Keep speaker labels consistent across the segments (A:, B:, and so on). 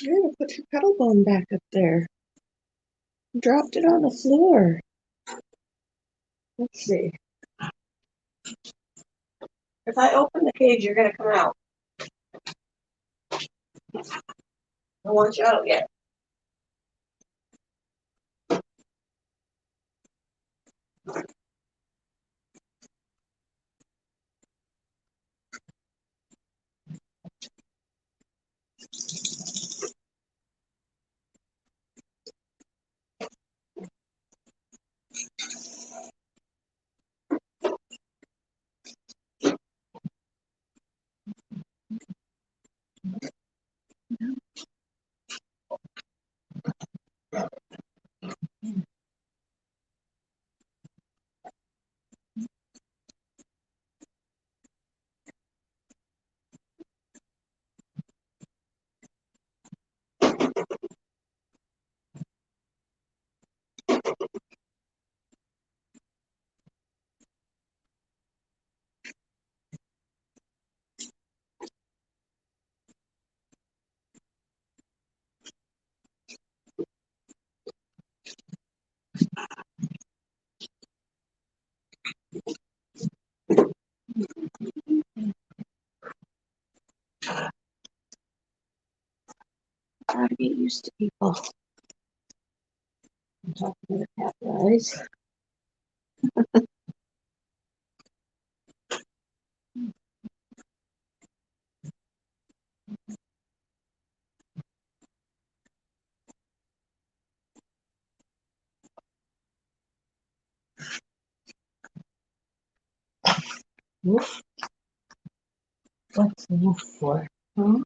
A: I'm gonna put your pedal bone back up there. Dropped it on the floor. Let's see. If I open the cage, you're gonna come out. I don't want you out yet. Gotta get used to people. I'm talking to the cat guys. Woof. What's the woof for? Huh?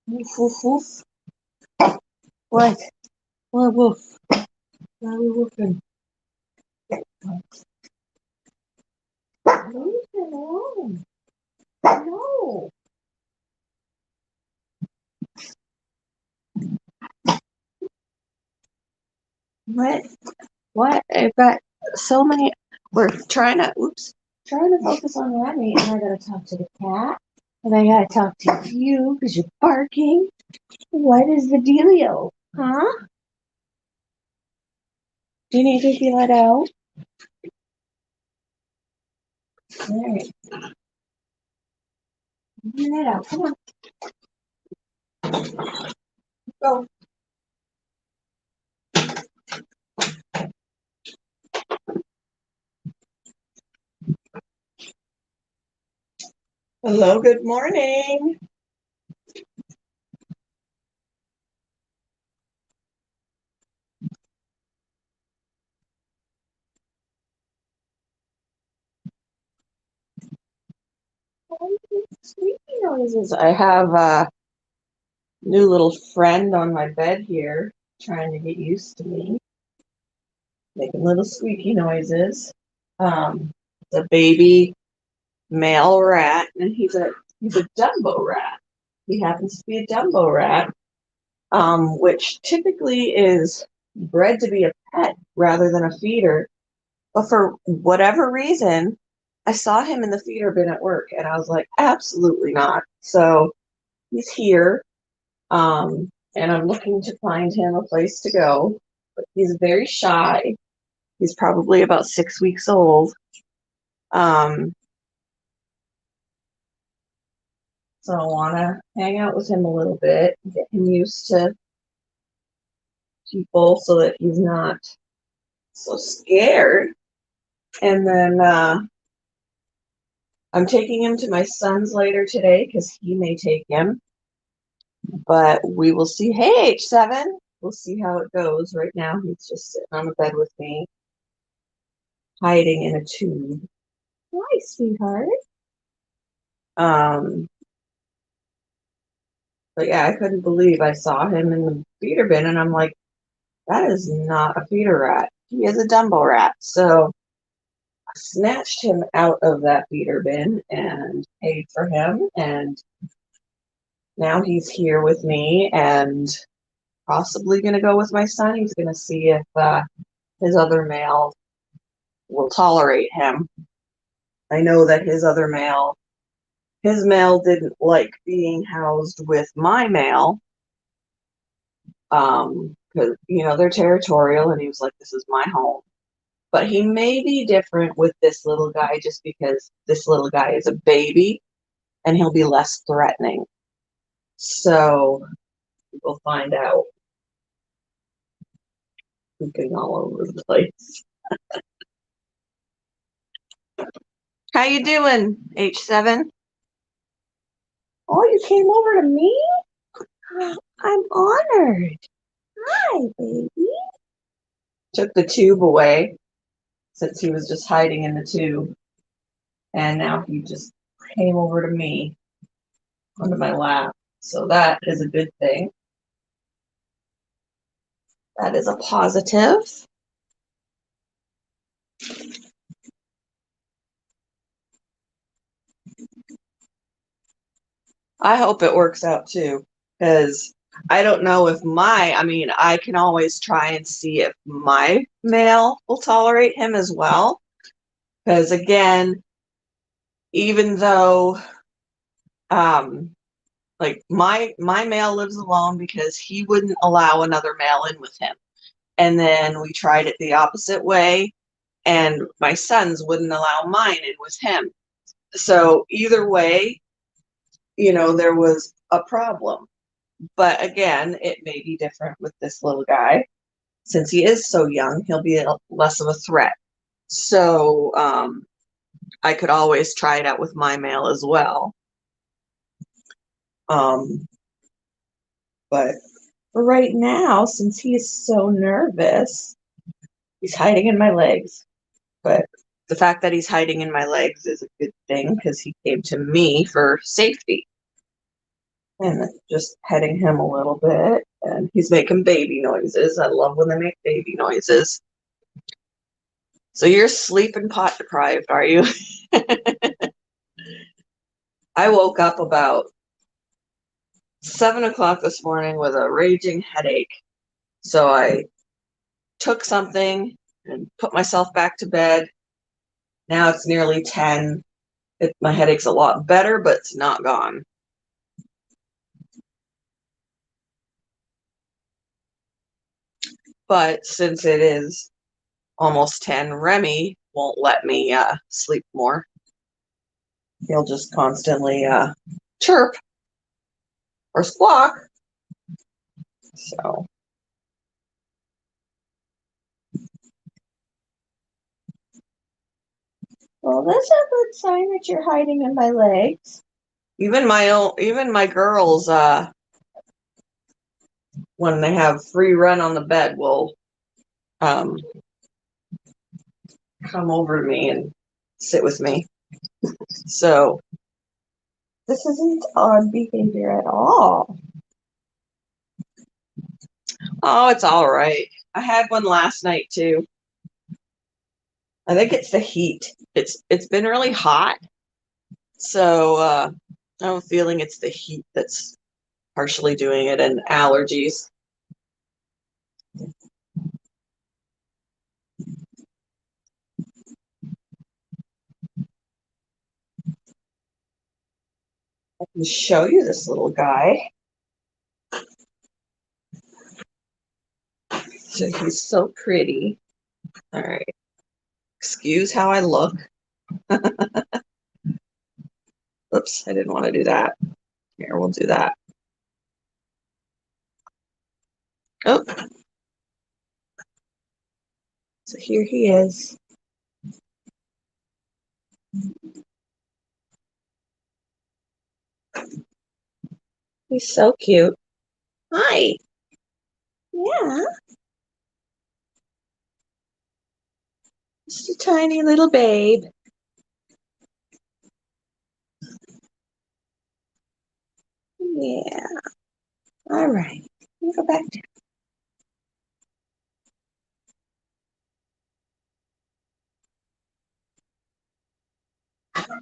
A: Woof, woof, woof. What? What woof? Why are we woofing? Leave it alone. No. What? What? I've got so many. We're trying to, trying to focus on Remy, and I gotta talk to the cat, and I gotta talk to you because you're barking. What is the dealio? Huh? Do you need to be let out? All right. Let out. Come on. Go. Hello, good morning. Squeaky noises. I have a new little friend on my bed here trying to get used to me, making little squeaky noises. It's a baby male rat, and he's a Dumbo rat. He happens to be a Dumbo rat, which typically is bred to be a pet rather than a feeder. But for whatever reason, I saw him in the feeder bin at work, and I was like, absolutely not. So he's here, and I'm looking to find him a place to go. But he's very shy. He's probably about 6 weeks old. Um, so I want to hang out with him a little bit, get him used to people so that he's not so scared. And then I'm taking him to my son's later today because he may take him. But we will see. Hey, H7, we'll see how it goes. Right now, he's just sitting on the bed with me, hiding in a tube. Hi, sweetheart. Um, but yeah, I couldn't believe I saw him in the feeder bin, and I'm like, that is not a feeder rat. He is a Dumbo rat. So I snatched him out of that feeder bin and paid for him, and now he's here with me and possibly going to go with my son. He's going to see if his other male will tolerate him. I know that his male didn't like being housed with my male, because they're territorial, and he was like, "This is my home." But he may be different with this little guy just because this little guy is a baby, and he'll be less threatening. So we'll find out. Looking all over the place. How you doing, H7? Oh, you came over to me? I'm honored. Hi, baby. Took the tube away since he was just hiding in the tube. And now he just came over to me onto my lap. So that is a good thing. That is a positive. I hope it works out too, because I don't know if I can always try and see if my male will tolerate him as well. Because again, even though, like my male lives alone because he wouldn't allow another male in with him. And then we tried it the opposite way, and my sons wouldn't allow mine in with him. So either way, there was a problem. But again, it may be different with this little guy. Since he is so young, he'll be less of a threat. So I could always try it out with my male as well. But for right now, since he is so nervous, he's hiding in my legs. But the fact that he's hiding in my legs is a good thing because he came to me for safety. And just petting him a little bit. And he's making baby noises. I love when they make baby noises. So you're sleeping pot deprived, are you? I woke up about 7 o'clock this morning with a raging headache. So I took something and put myself back to bed. Now it's nearly 10. My headache's a lot better, but it's not gone. But since it is almost 10, Remy won't let me sleep more. He'll just constantly chirp or squawk. So well, that's a good sign that you're hiding in my legs. Even my girls, when they have free run on the bed, will come over to me and sit with me. So this isn't odd behavior at all. Oh, it's all right. I had one last night too. I think it's the heat. It's been really hot. So I have a feeling it's the heat that's partially doing it, and allergies. I can show you this little guy. So he's so pretty. All right. Excuse how I look. Oops, I didn't want to do that. Here, we'll do that. Oh. So here he is. He's so cute. Hi. Yeah. Just a tiny little babe. Yeah. All right. We'll go back down.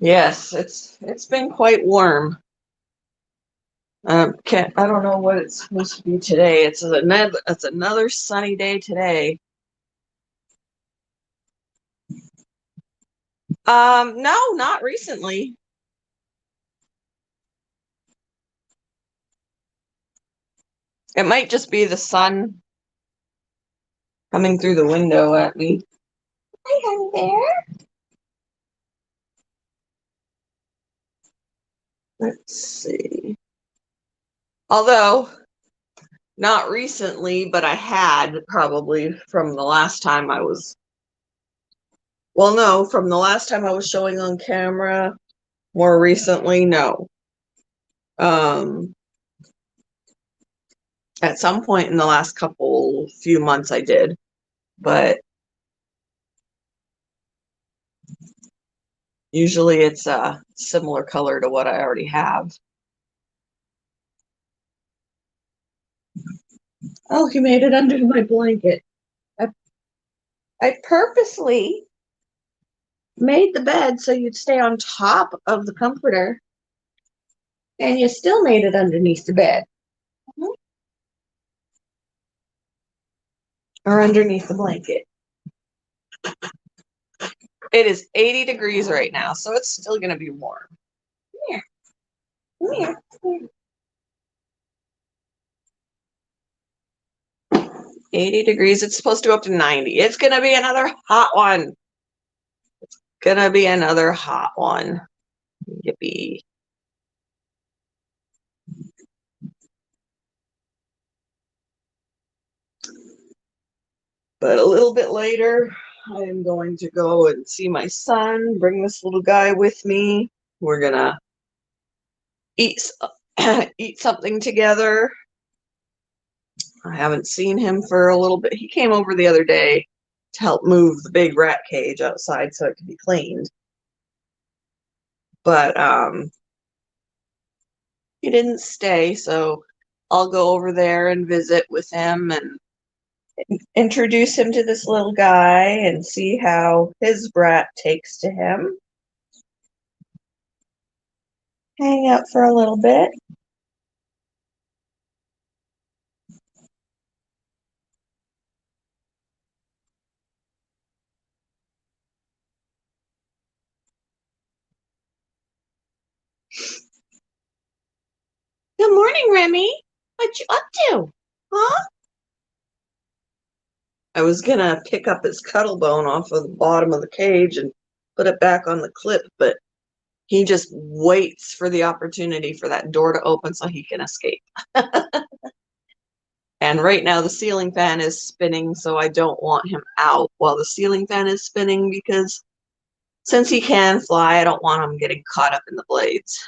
A: Yes, it's been quite warm. I don't know what it's supposed to be today. It's another sunny day today. No, not recently. It might just be the sun coming through the window at me. Hi, honey bear. Let's see. Although, not recently, but I had probably from the last time I was, well, no, from the last time I was showing on camera. More recently, no. At some point in the last few months I did, but usually it's a similar color to what I already have. Oh, he made it under my blanket. I purposely made the bed so you'd stay on top of the comforter, and you still made it underneath the bed. Or underneath the blanket. It is 80 degrees right now, so it's still going to be warm. Come here. Come here. Come here. 80 degrees. It's supposed to go up to 90. It's going to be another hot one. It's going to be another hot one. Yippee. But a little bit later, I am going to go and see my son, bring this little guy with me. We're going to eat something together. I haven't seen him for a little bit. He came over the other day to help move the big rat cage outside so it could be cleaned. But he didn't stay, so I'll go over there and visit with him and introduce him to this little guy and see how his brat takes to him. Hang out for a little bit. Good morning, Remy. What you up to? Huh? I was gonna pick up his cuddle bone off of the bottom of the cage and put it back on the clip, but he just waits for the opportunity for that door to open so he can escape. And right now the ceiling fan is spinning, so I don't want him out while the ceiling fan is spinning because since he can fly, I don't want him getting caught up in the blades.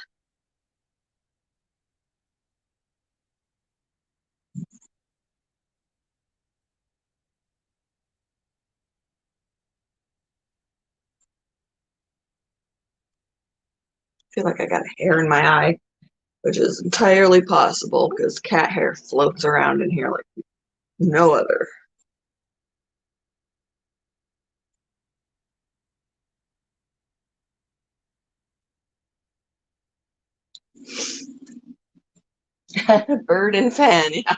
A: I feel like I got a hair in my eye, which is entirely possible because cat hair floats around in here like no other. Bird and fan, yeah.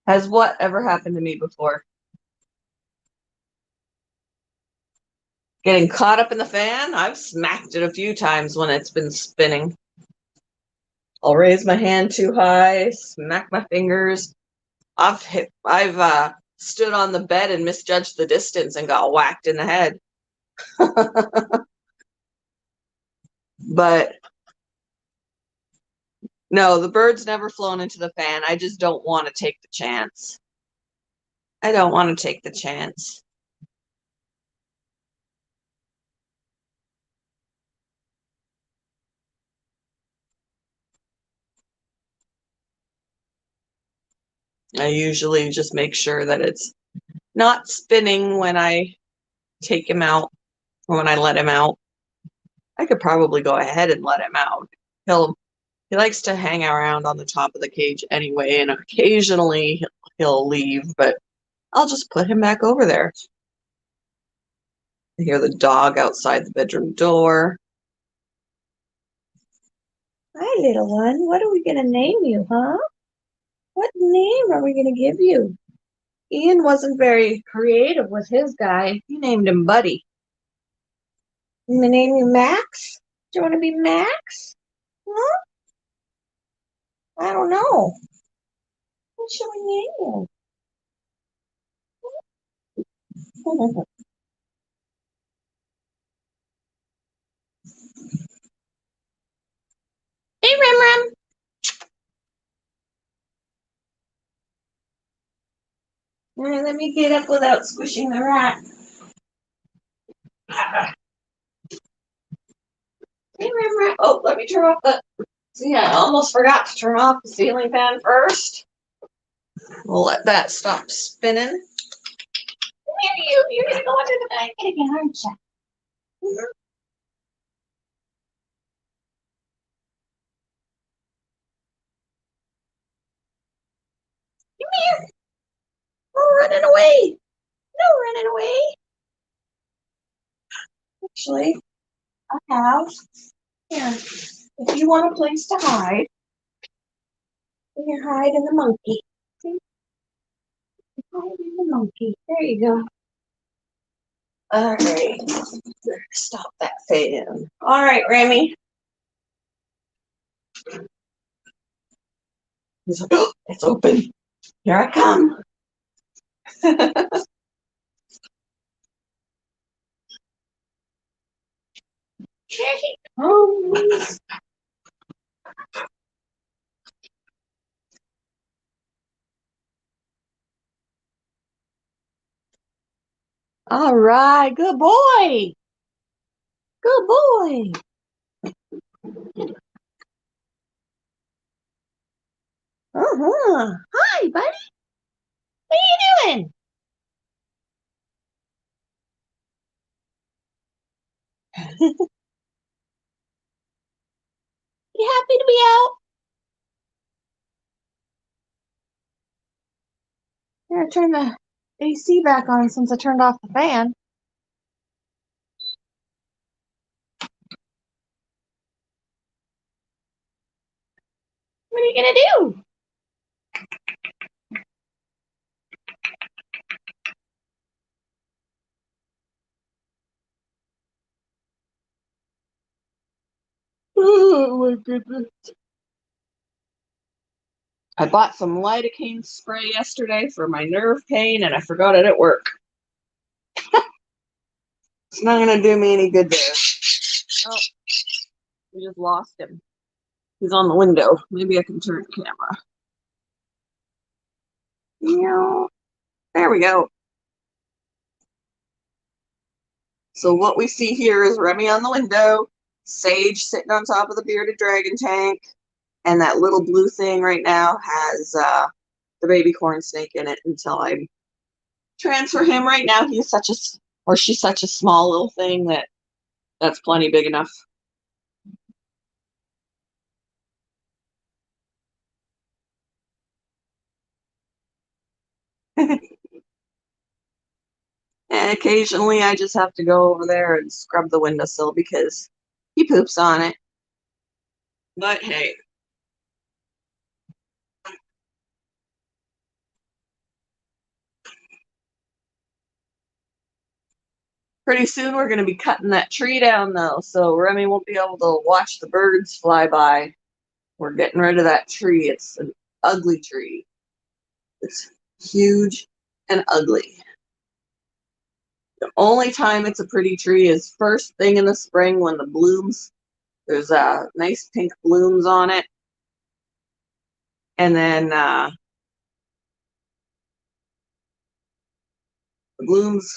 A: Has what ever happened to me before? Getting caught up in the fan? I've smacked it a few times when it's been spinning. I'll raise my hand too high, smack my fingers. I've stood on the bed and misjudged the distance and got whacked in the head. But no, the bird's never flown into the fan. I just don't want to take the chance. I don't want to take the chance. I usually just make sure that it's not spinning when I take him out or when I let him out. I could probably go ahead and let him out. He likes to hang around on the top of the cage anyway, and occasionally he'll leave, but I'll just put him back over there. I hear the dog outside the bedroom door. Hi, little one. What are we going to name you, huh? What name are we going to give you? Ian wasn't very creative with his guy. He named him Buddy. I'm going to name you Max? Do you want to be Max? Huh? I don't know. What should we name you? Hey, Rim Rim. All right, let me get up without squishing the rat. Hey, Rim Rim. Oh, let me turn off the... See, I almost forgot to turn off the ceiling fan first. We'll let that stop spinning. Come here, you. You're going to go under the blanket again, aren't you? Come here. No running away. No running away. Actually, I have. Here. If you want a place to hide, you can hide in the monkey. See? Hide in the monkey. There you go. All right. Stop that fan. All right, Remy. He's like, oh, it's open. Here I come. Here he comes. All right, good boy. Good boy. Hi, buddy. What are you doing? You happy to be out? I'm gonna turn the AC back on since I turned off the fan. What are you gonna do? Oh my goodness. I bought some lidocaine spray yesterday for my nerve pain and I forgot it at work. It's not gonna do me any good there. Oh, we just lost him. He's on the window. Maybe I can turn the camera. Yeah. There we go. So what we see here is Remy on the window, Sage sitting on top of the bearded dragon tank, and that little blue thing right now has the baby corn snake in it until I transfer him. Right now he's such a, or she's such a small little thing that's plenty big enough. And occasionally I just have to go over there and scrub the windowsill because he poops on it. But hey. Pretty soon we're going to be cutting that tree down though, so Remy won't be able to watch the birds fly by. We're getting rid of that tree. It's an ugly tree. It's huge and ugly. The only time it's a pretty tree is first thing in the spring when the blooms, there's nice pink blooms on it. And then the blooms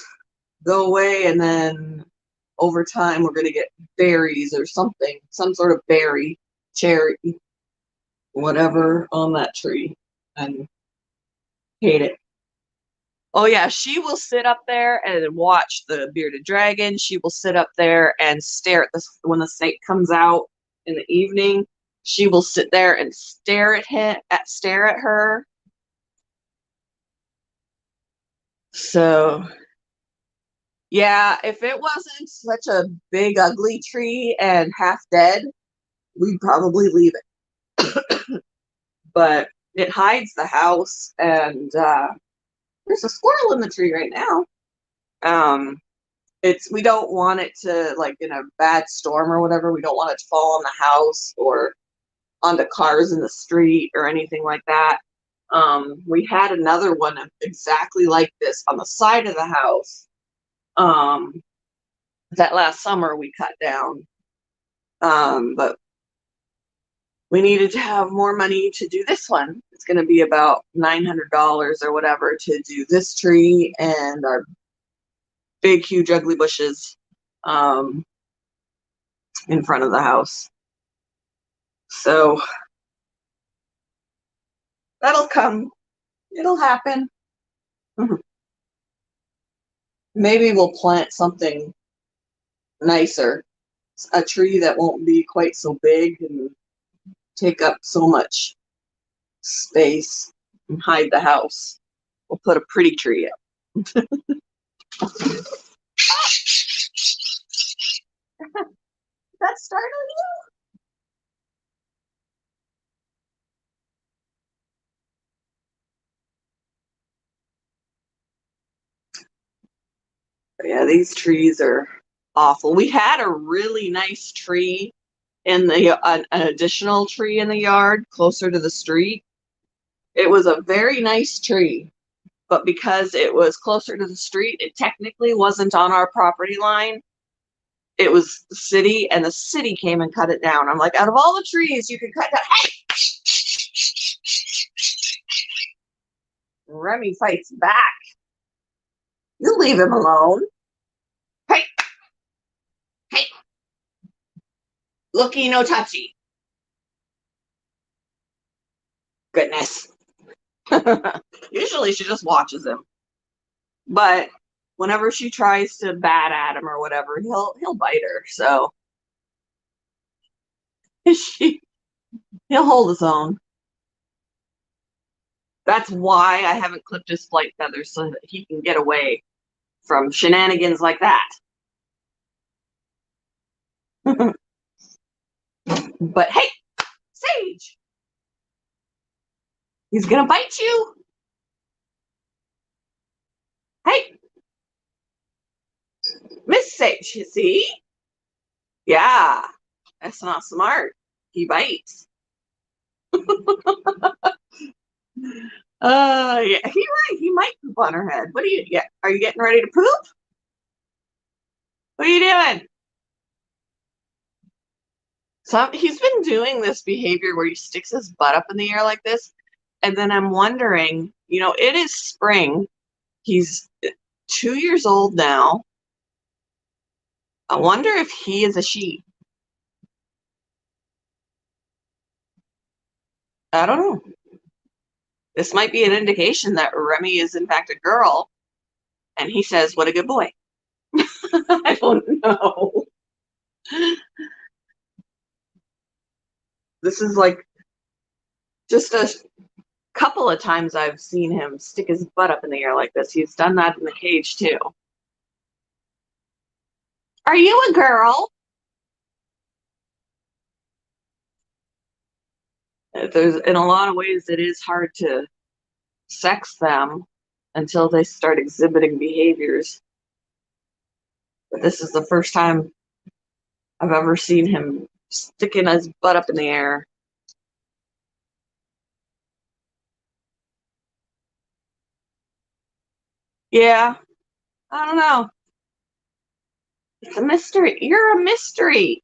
A: go away, and then over time we're going to get berries or something, some sort of berry, cherry, whatever on that tree. And hate it. Oh yeah, she will sit up there and watch the bearded dragon. She will sit up there and stare at this when the snake comes out in the evening. She will sit there and stare at him, stare at her. So yeah, if it wasn't such a big ugly tree and half dead, we'd probably leave it. But it hides the house, and there's a squirrel in the tree right now. Um, we don't want it to, like, in a bad storm or whatever, we don't want it to fall on the house or onto cars in the street or anything like that. We had another one exactly like this on the side of the house, that last summer we cut down. But we needed to have more money to do this one. It's going to be about $900 or whatever to do this tree and our big, huge, ugly bushes in front of the house. So that'll come. It'll happen. Maybe we'll plant something nicer, a tree that won't be quite so big and take up so much space and hide the house. We'll put a pretty tree up. That startled you? Yeah, these trees are awful. We had a really nice tree in the an additional tree in the yard closer to the street. It was a very nice tree, but because it was closer to the street, it technically wasn't on our property line. It was the city, and the city came and cut it down. I'm like, out of all the trees you could cut down, hey! Remy fights back. You leave him alone. Hey, hey, looky no touchy. Goodness. Usually she just watches him, but whenever she tries to bat at him or whatever, he'll bite her. So she he'll hold his own. That's why I haven't clipped his flight feathers so that he can get away from shenanigans like that. But hey, Sage, he's gonna bite you. Hey, Miss Sage, you see? Yeah, that's not smart. He bites. Yeah, he might poop on her head. What are you? Yeah, are you getting ready to poop? What are you doing? So he's been doing this behavior where he sticks his butt up in the air like this, and then I'm wondering, it is spring. He's 2 years old now. I wonder if he is a she. I don't know. This might be an indication that Remy is in fact a girl, and he says, "What a good boy." I don't know. This is like just a couple of times I've seen him stick his butt up in the air like this. He's done that in the cage too. Are you a girl? There's in a lot of ways it is hard to sex them until they start exhibiting behaviors. But this is the first time I've ever seen him sticking his butt up in the air. Yeah, I don't know. It's a mystery. You're a mystery.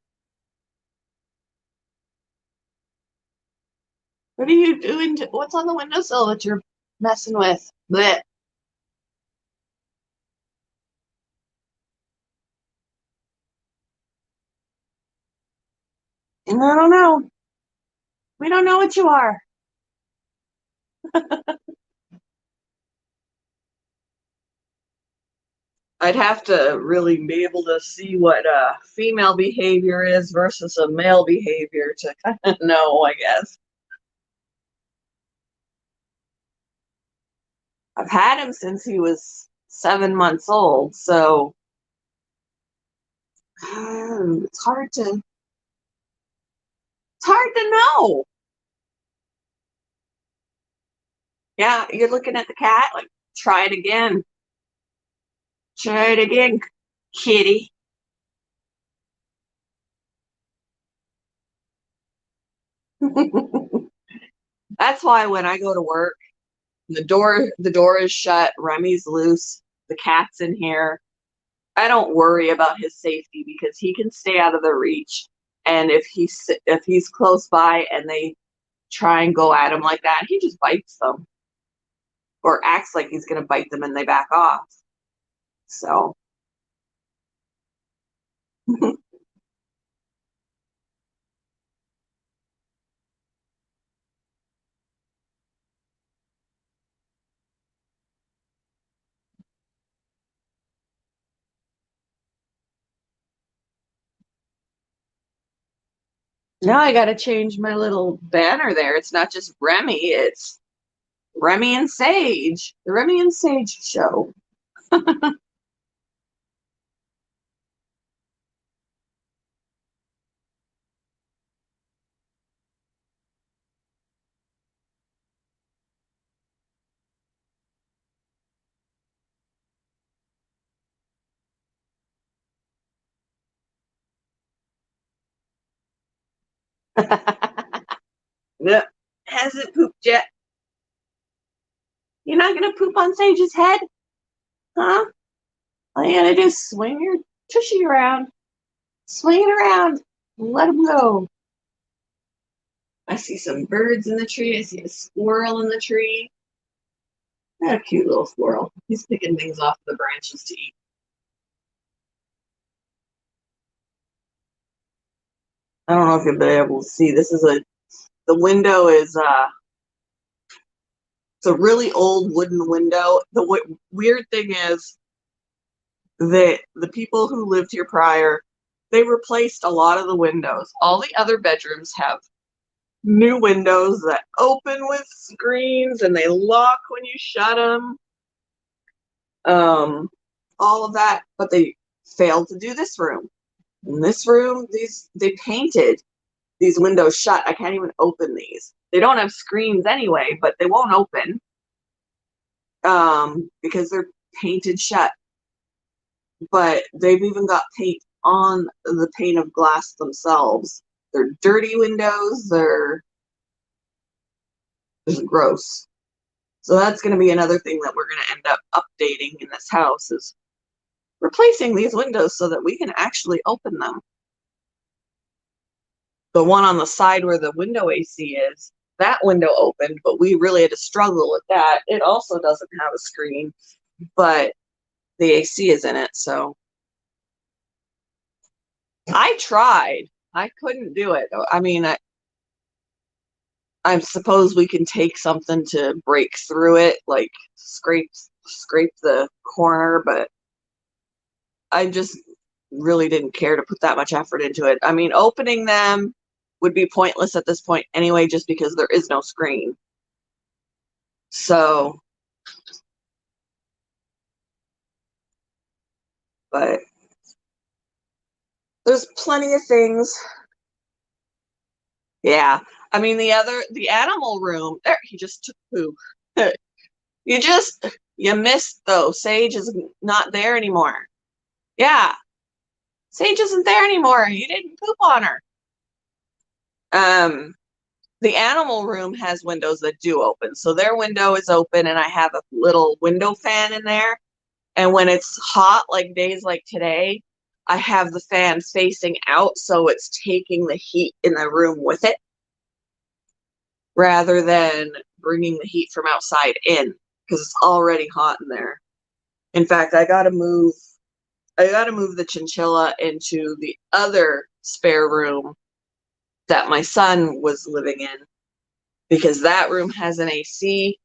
A: What are you doing? What's on the windowsill that you're messing with? Blech. And I don't know. We don't know what you are. I'd have to really be able to see what female behavior is versus a male behavior to kind of know, I guess. I've had him since he was 7 months old, so it's hard to know. Yeah, you're looking at the cat, like, try it again. Try it again, kitty. That's why when I go to work, the door is shut, Remy's loose, the cat's in here. I don't worry about his safety because he can stay out of their reach. And if he's close by and they try and go at him like that, he just bites them or acts like he's going to bite them and they back off. So, now I got to change my little banner there. It's not just Remy, it's Remy and Sage, the Remy and Sage show. No, hasn't pooped yet. You're not going to poop on Sage's head? Huh? All you gotta do is swing your tushy around. Swing it around. Let him go. I see some birds in the tree. I see a squirrel in the tree. Got a cute little squirrel. He's picking things off the branches to eat. I don't know if you'll be able to see. The window is it's a really old wooden window. The weird thing is that the people who lived here prior, they replaced a lot of the windows. All the other bedrooms have new windows that open with screens and they lock when you shut them. Um, all of that, but they failed to do this room. In this room, they painted these windows shut. I can't even open these. They don't have screens anyway, but they won't open because they're painted shut. But they've even got paint on the pane of glass themselves. They're dirty windows. They're just gross. So that's going to be another thing that we're going to end up updating in this house is replacing these windows so that we can actually open them. The one on the side where the window AC is, that window opened, but we really had to struggle with that. It also doesn't have a screen, but the AC is in it, so I tried. I couldn't do it. I mean, I suppose we can take something to break through it, like scrape the corner, but I just really didn't care to put that much effort into it. I mean, opening them would be pointless at this point anyway, just because there is no screen. So, but there's plenty of things. Yeah. I mean, the animal room, there, he just took poop. You just, you missed though. Sage is not there anymore. Yeah. Sage isn't there anymore. You didn't poop on her. Um, the animal room has windows that do open. So their window is open and I have a little window fan in there. And when it's hot, like days like today, I have the fan facing out so it's taking the heat in the room with it rather than bringing the heat from outside in because it's already hot in there. In fact, I got to move the chinchilla into the other spare room that my son was living in because that room has an AC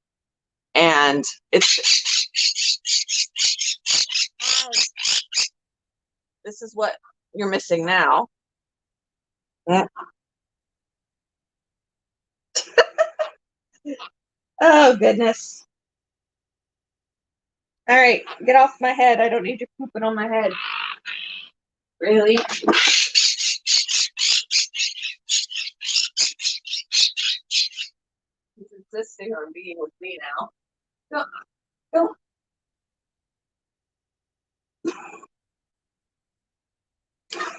A: and it's this is what you're missing now. Oh goodness. All right, get off my head. I don't need you pooping on my head. Really? insisting on being with me now. Go, go.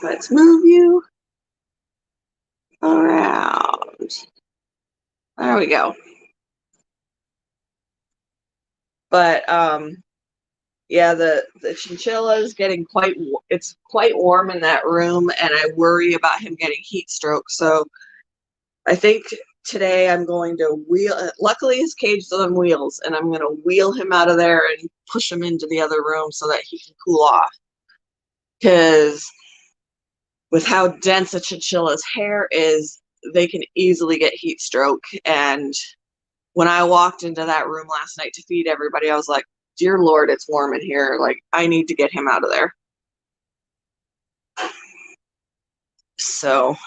A: Let's move you around. There we go. But yeah, the chinchilla is getting it's quite warm in that room, and I worry about him getting heat stroke. So I think today I'm going to wheel. Luckily, his cage is on wheels, and I'm going to wheel him out of there and push him into the other room so that he can cool off. Because with how dense a chinchilla's hair is, they can easily get heat stroke. And when I walked into that room last night to feed everybody, I was like, dear Lord, it's warm in here. Like, I need to get him out of there. So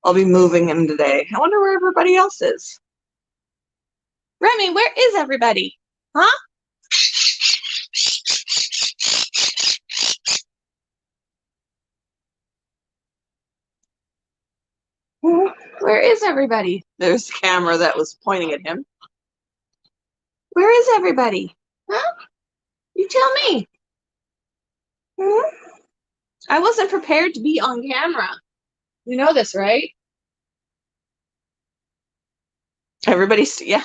A: I'll be moving him today. I wonder where everybody else is. Remy, where is everybody? Huh? Where is everybody? There's the camera that was pointing at him. Where is everybody? Huh? You tell me. I wasn't prepared to be on camera. You know this, right? Everybody's, yeah.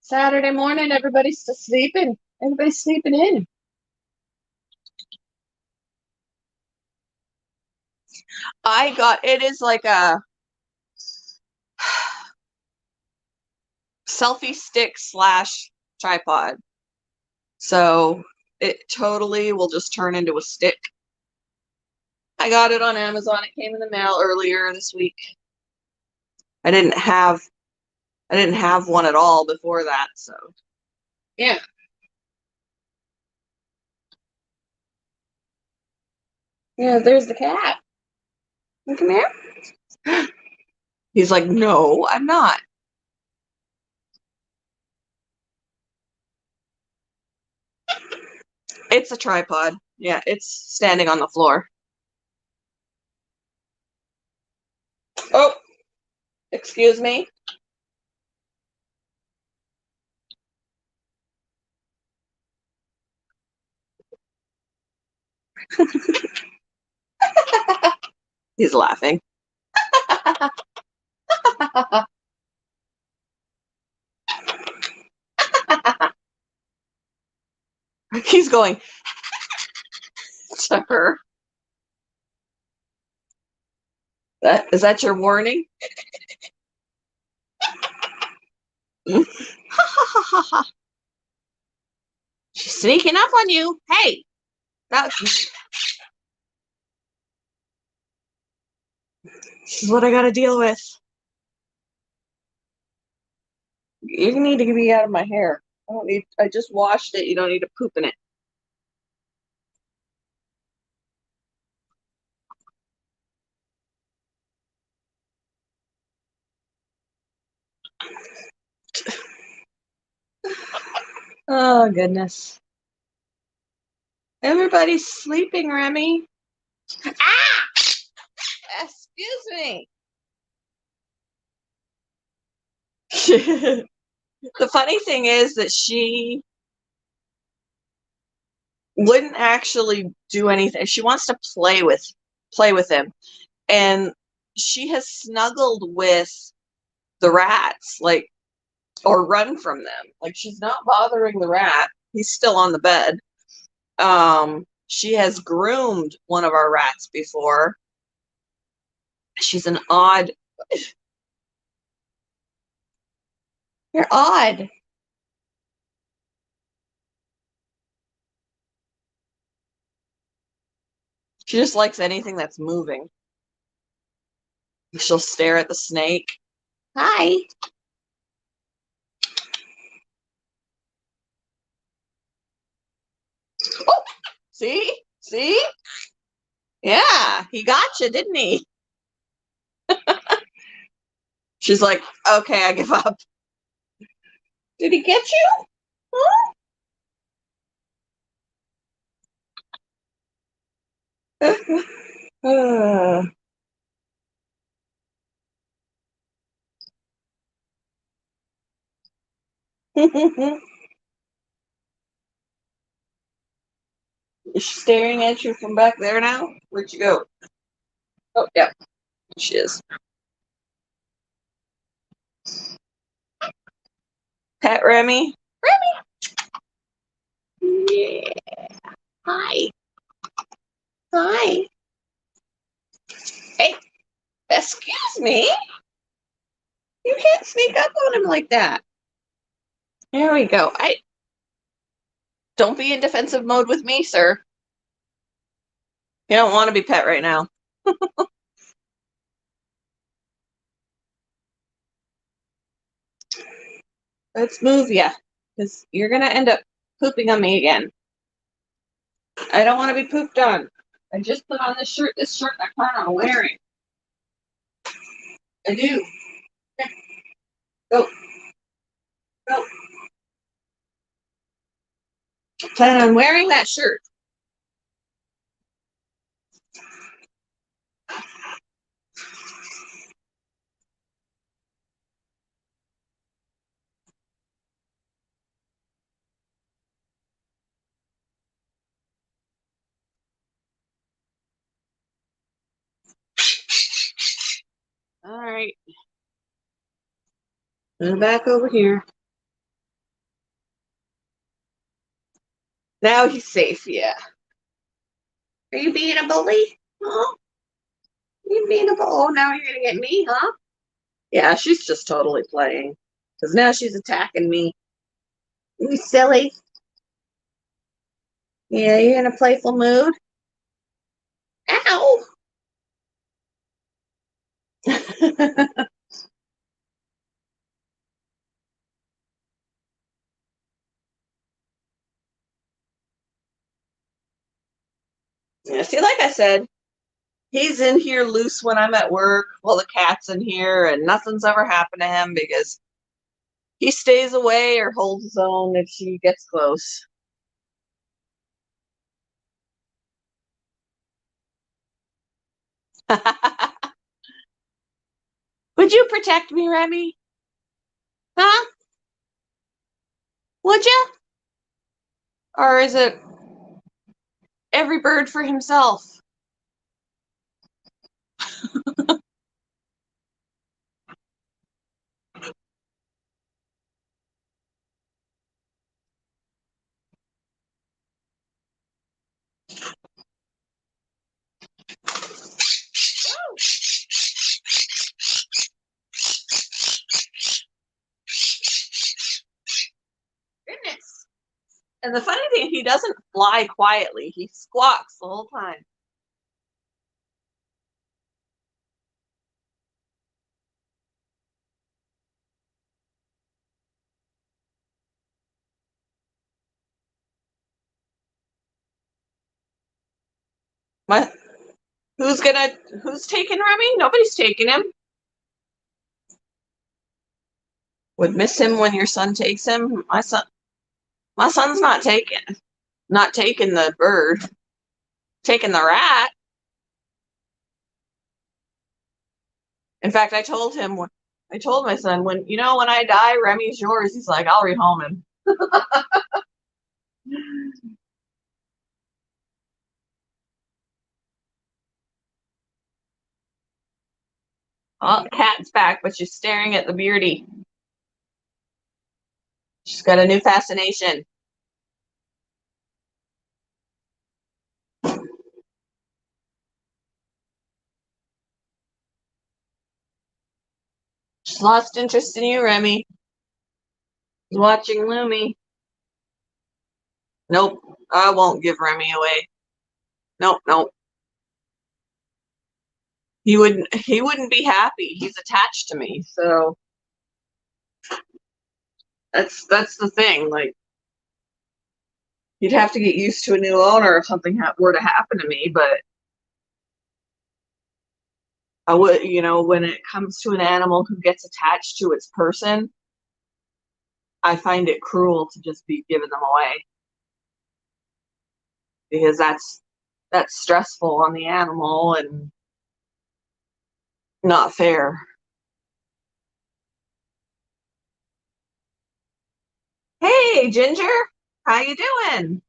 A: Saturday morning, everybody's still sleeping. Everybody's sleeping in. It is like a selfie stick / tripod. So it totally will just turn into a stick. I got it on Amazon. It came in the mail earlier this week. I didn't have one at all before that, so yeah. Yeah, there's the cat. Come here. He's like, no, I'm not. It's a tripod. Yeah, it's standing on the floor. Oh, excuse me. He's laughing. He's going to her. Is that your warning? She's sneaking up on you. Hey, this is what I got to deal with. You need to be out of my hair. I just washed it. You don't need to poop in it. Oh, goodness. Everybody's sleeping, Remy. Ah! Excuse me. The funny thing is that she wouldn't actually do anything. She wants to play with him. And she has snuggled with the rats, like, or run from them. Like, she's not bothering the rat. He's still on the bed. She has groomed one of our rats before. She's an odd. You're odd. She just likes anything that's moving. She'll stare at the snake. Hi. Oh, see? See? Yeah, he got you, didn't he? She's like, okay, I give up. Did he get you? Huh? Is she staring at you from back there now? Where'd you go? Oh, yeah, she is. Pet Remy? Yeah. Hi. Hi. Hey, excuse me. You can't sneak up on him like that. There we go. I don't be in defensive mode with me, sir. You don't want to be pet right now. Let's move ya, because you're gonna end up pooping on me again. I don't want to be pooped on. I just put on this shirt I plan on wearing. I do. Go, go. I plan on wearing that shirt. All right. Move back over here. Now he's safe, yeah. Are you being a bully? Huh? You being a bully? Oh, now you're gonna get me, huh? Yeah, she's just totally playing. Because now she's attacking me. You silly. Yeah, you're in a playful mood. Ow! Yeah, see, like I said, he's in here loose when I'm at work while the cat's in here, and nothing's ever happened to him because he stays away or holds his own if she gets close. Would you protect me, Remy? Huh? Would you? Or is it every bird for himself? Goodness. And the funny thing, he doesn't fly quietly. He squawks the whole time. My, who's taking Remy? Nobody's taking him. Would miss him when your son takes him. My son's not taking the bird, taking the rat. In fact, I told my son when I die, Remy's yours. He's like, I'll rehome him. Oh, cat's back, but she's staring at the beardy. She's got a new fascination. She's lost interest in you, Remy. She's watching Lumi. Nope, I won't give Remy away. Nope, nope. He wouldn't be happy. He's attached to me, so that's the thing. Like he'd have to get used to a new owner if something were to happen to me, but I would, when it comes to an animal who gets attached to its person, I find it cruel to just be giving them away because that's stressful on the animal and not fair. Hey, Ginger, how you doing?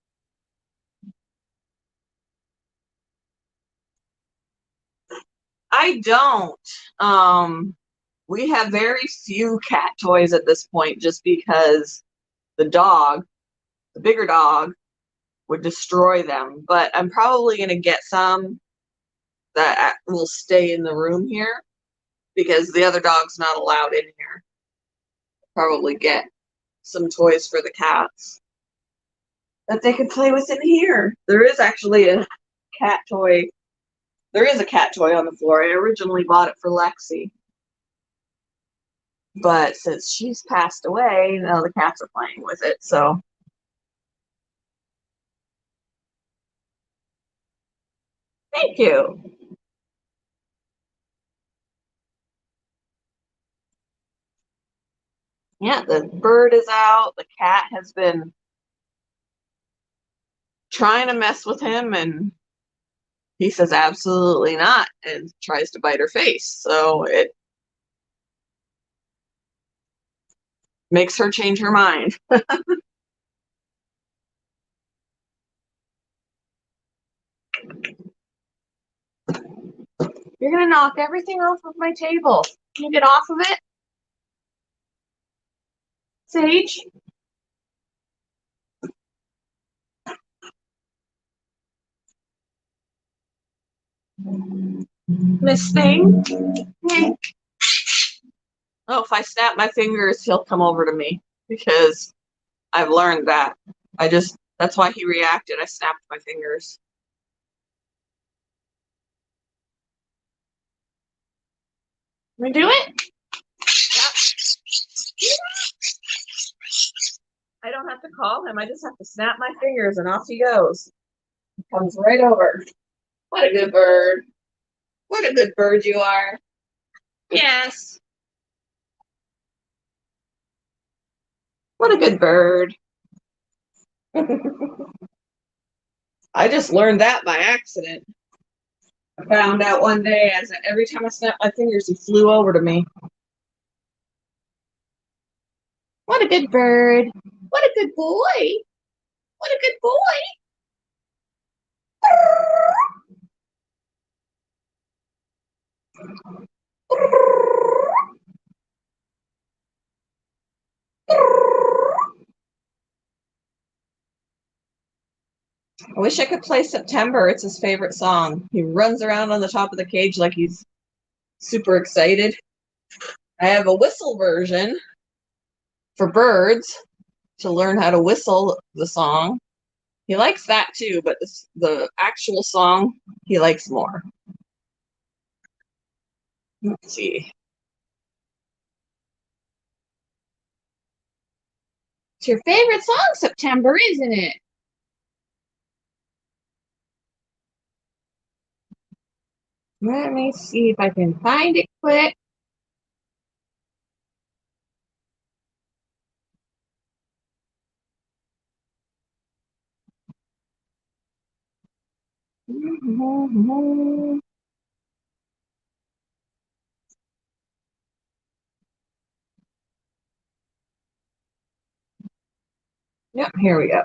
A: I don't. Um, we have very few cat toys at this point just because the dog, the bigger dog, would destroy them. But I'm probably going to get some that will stay in the room here because the other dog's not allowed in here. Probably get some toys for the cats that they can play with in here. There is actually a cat toy. There is a cat toy on the floor. I originally bought it for Lexi. But since she's passed away, now the cats are playing with it. So thank you. Yeah, the bird is out. The cat has been trying to mess with him, and he says absolutely not and tries to bite her face. So it makes her change her mind. You're going to knock everything off of my table. Can you get off of it, Sage? Miss Thing? Hey. Oh, if I snap my fingers, he'll come over to me because I've learned that. That's why he reacted. I snapped my fingers. Can we do it? Yeah. I don't have to call him. I just have to snap my fingers and off he goes. He comes right over. What a good bird. What a good bird you are. Yes. What a good bird. I just learned that by accident. I found out one day as every time I snapped my fingers, he flew over to me. What a good bird. What a good boy. What a good boy. I wish I could play September. It's his favorite song. He runs around on the top of the cage like he's super excited. I have a whistle version for birds to learn how to whistle the song. He likes that too, but the actual song he likes more. Let's see. It's your favorite song, September, isn't it? Let me see if I can find it quick. Yep, here we go.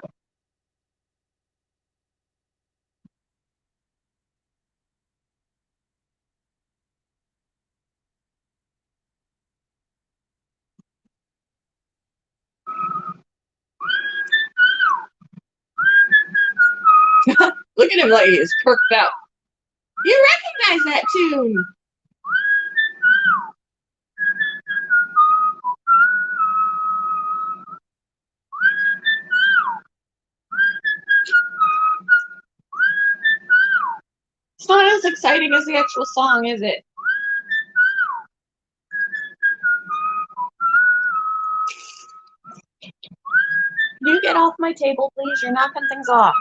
A: Look at him like he's perked up. You recognize that tune. It's not as exciting as the actual song, is it? You get off my table, please. You're knocking things off.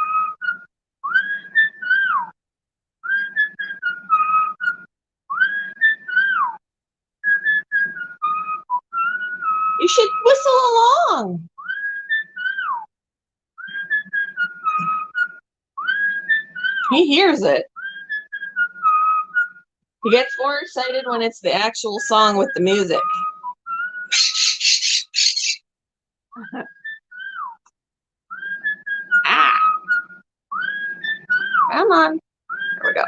A: You should whistle along. He hears it. He gets more excited when it's the actual song with the music. Come on. There we go.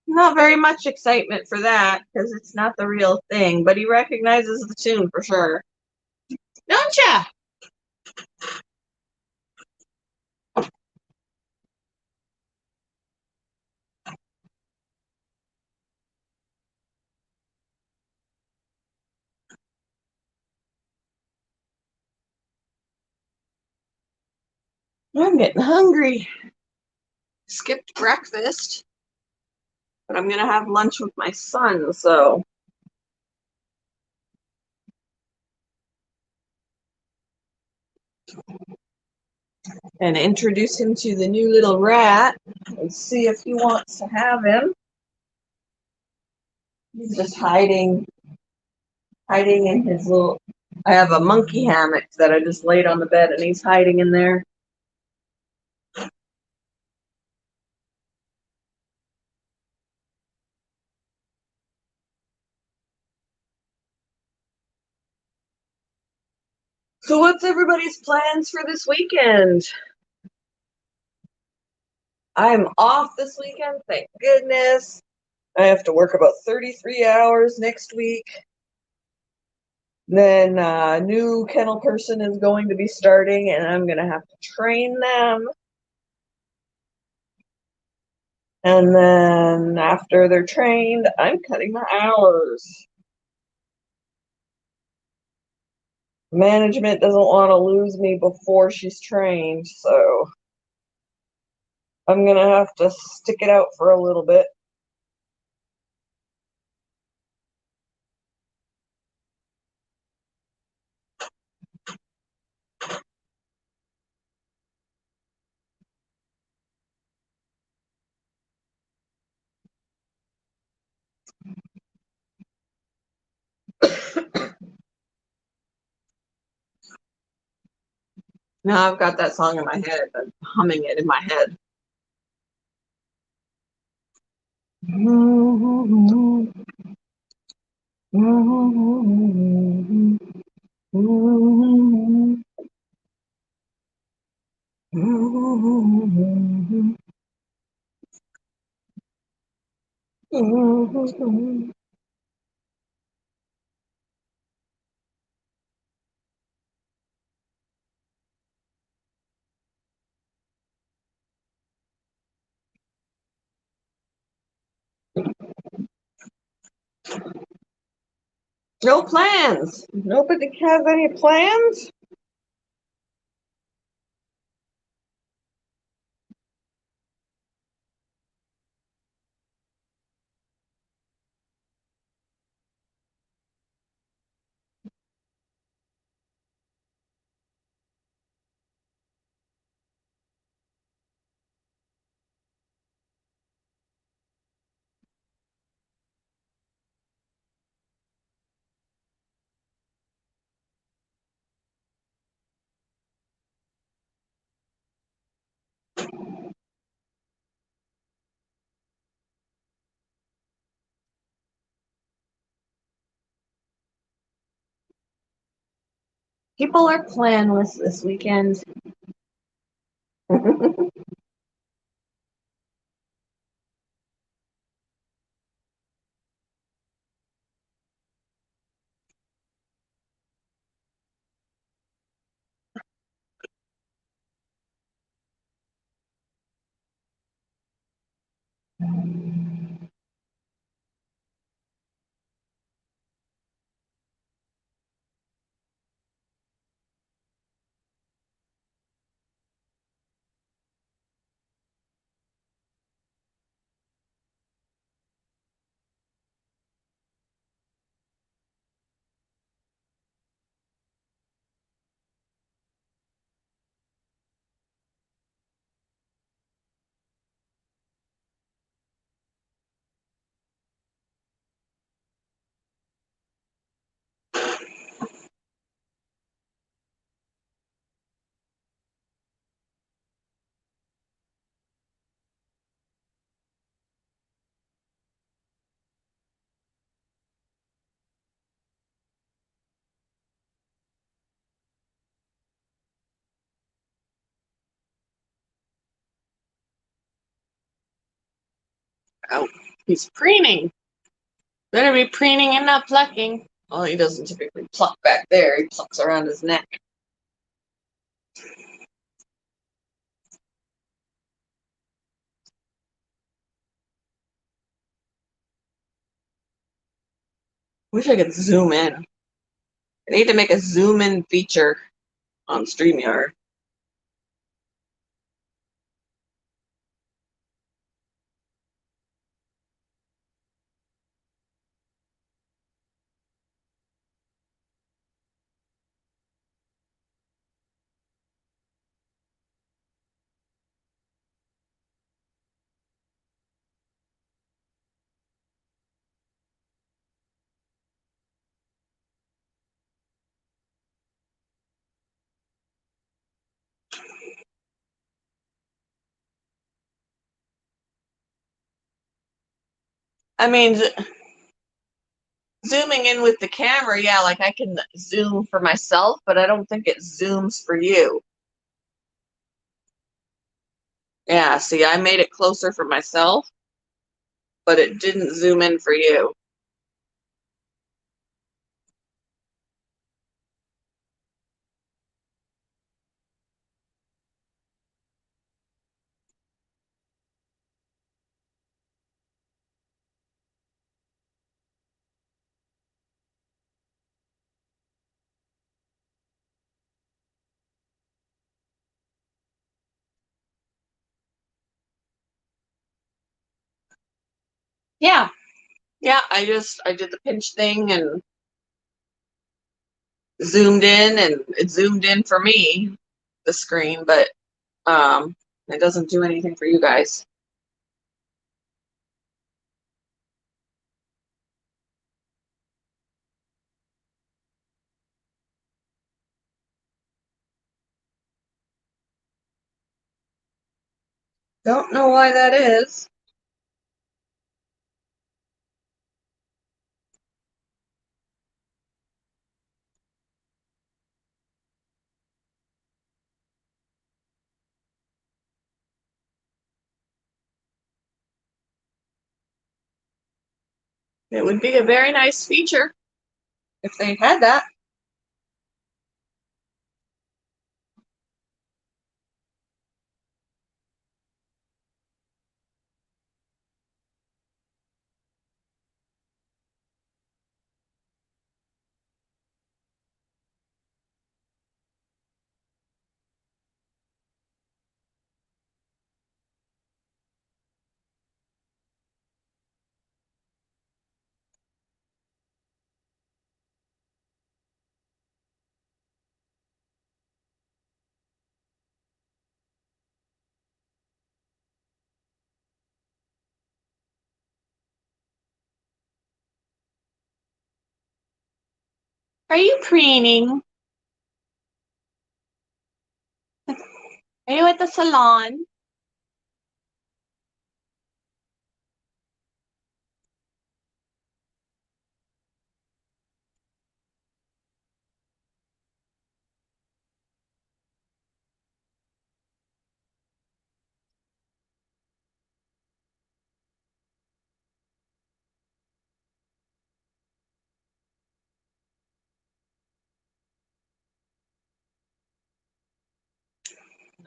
A: Not very much excitement for that because it's not the real thing, but he recognizes the tune for sure. Don't ya? I'm getting hungry. Skipped breakfast, but I'm gonna have lunch with my son, so and introduce him to the new little rat and see if he wants to have him. He's just hiding in his little. I have a monkey hammock that I just laid on the bed, and he's hiding in there. So, what's everybody's plans for this weekend? I'm off this weekend, thank goodness. I have to work about 33 hours next week. Then a new kennel person is going to be starting, and I'm going to have to train them. And then after they're trained, I'm cutting my hours. Management doesn't want to lose me before she's trained, so I'm going to have to stick it out for a little bit. Now I've got that song in my head. I'm humming it in my head. No plans. Nobody has any plans? People are planless this weekend. Oh, he's preening. Better be preening and not plucking. Well, he doesn't typically pluck back there. He plucks around his neck. Wish I could zoom in. I need to make a zoom in feature on StreamYard. I mean, zooming in with the camera, yeah, like I can zoom for myself, but I don't think it zooms for you. Yeah, see, I made it closer for myself, but it didn't zoom in for you. Yeah, yeah, I did the pinch thing and zoomed in, and it zoomed in for me, the screen, but um, it doesn't do anything for you guys. Don't know why that is. It would be a very nice feature if they had that. Are you preening? Are you at the salon?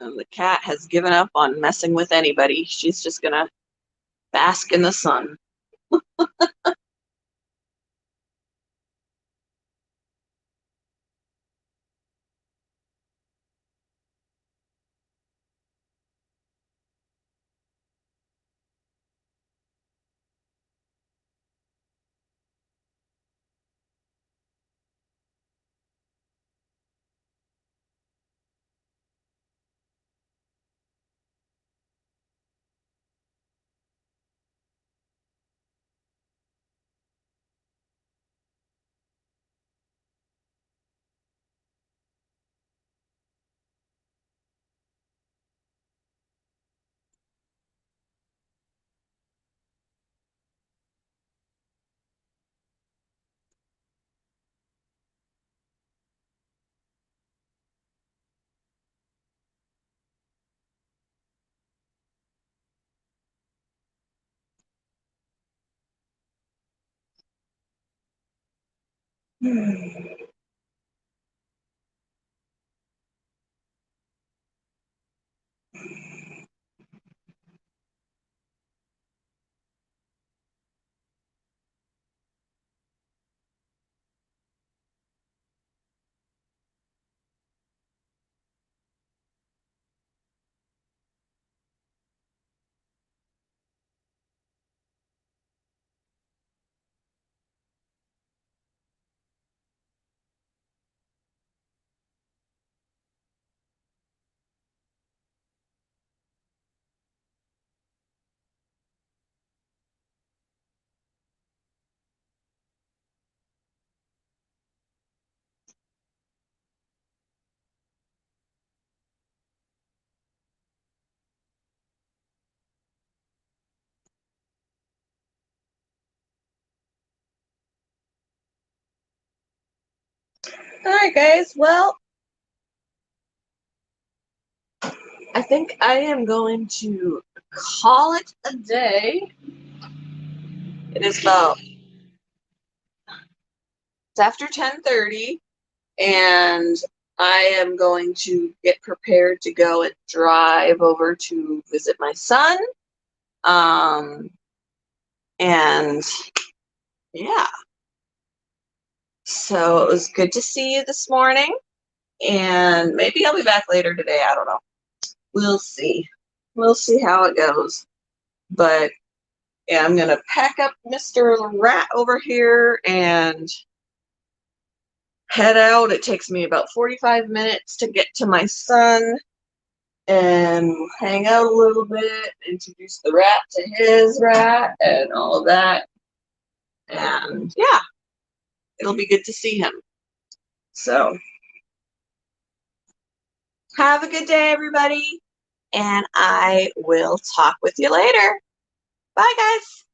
A: And the cat has given up on messing with anybody. She's just gonna bask in the sun. All right, guys. Well, I think I am going to call it a day. It is about it's after 10:30, and I am going to get prepared to go and drive over to visit my son. Um, and yeah, so it was good to see you this morning, and maybe I'll be back later today. I don't know. We'll see. We'll see how it goes. But yeah, I'm gonna pack up Mr. Rat over here and head out. It takes me about 45 minutes to get to my son and hang out a little bit, introduce the rat to his rat and all of that. And yeah, it'll be good to see him. So have a good day, everybody, and I will talk with you later. Bye, guys.